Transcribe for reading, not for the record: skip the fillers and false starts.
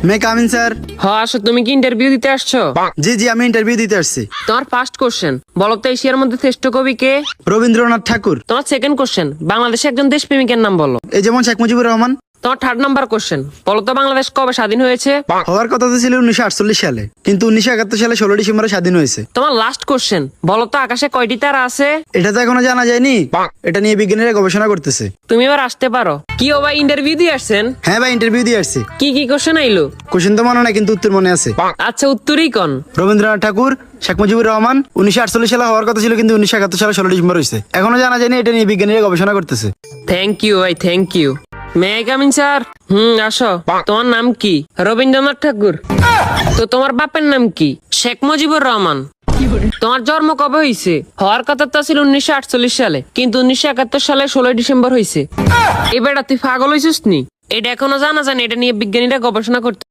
মে come in sir. আসো, তুমি কি ইন্টারভিউ দিতে আসছো? জি জি, আমি ইন্টারভিউ দিতে আসছি। তোমার ফার্স্ট কোশ্চেন, বলো তো এশিয়ার মধ্যে শ্রেষ্ঠ কবি কে? রবীন্দ্রনাথ ঠাকুর। তোমার সেকেন্ড কোশ্চেন, বাংলাদেশে একজন দেশপ্রেমিকের নাম বলো। এই যেমন শেখ মুজিবুর রহমান। তোমার থার্ড নাম্বার কোশ্চেন, বলো তো বাংলাদেশ কবে স্বাধীন হয়েছে? হওয়ার কথা তো ছিল 1948 সালে, কিন্তু 1971 সালে 16 ডিসেম্বরে স্বাধীন হয়েছে। তোমার লাস্ট কোশ্চেন, বলো তো আকাশে কয়টি তারা আছে? এটা তো এখনো জানা যায়নি, এটা নিয়ে বিজ্ঞানীরা গবেষণা করতেছে। তুমি এবার আসতে পারো। কি ও ভাই, ইন্টারভিউ দিয়ে আসছেন? হ্যাঁ ভাই, ইন্টারভিউ দিয়ে আসছি। কি কি কোশ্চেন আইলো? কোশ্চেন তো মনে নাই, কিন্তু উত্তর মনে আছে। আচ্ছা, উত্তরই কোন? রবীন্দ্রনাথ ঠাকুর, শেখ মুজিবুর রহমান। 1948 সালে হওয়ার কথা ছিল, কিন্তু 1971 সালে 16 ডিসেম্বর হয়েছে। এখনো জানা যায়নি, এটা নিয়ে বিজ্ঞানীরা গবেষণা করতেছে। থ্যাংক ইউ ভাই, thank you. May I come in sir? আসো। তোমার নাম কি? রবীন্দ্রনাথ ঠাকুর। তো তোমার বাপের নাম কি? শেখ মুজিবুর রহমান। তোমার জন্ম কবে হয়েছে? হওয়ার কথা তো ছিল 1948 সালে, কিন্তু 1971 সালে 16 ডিসেম্বর হয়েছে। এবার তুই পাগল হয়েছিস নি? এটা এখনো জানা জানি, এটা নিয়ে বিজ্ঞানীরা গবেষণা করতে।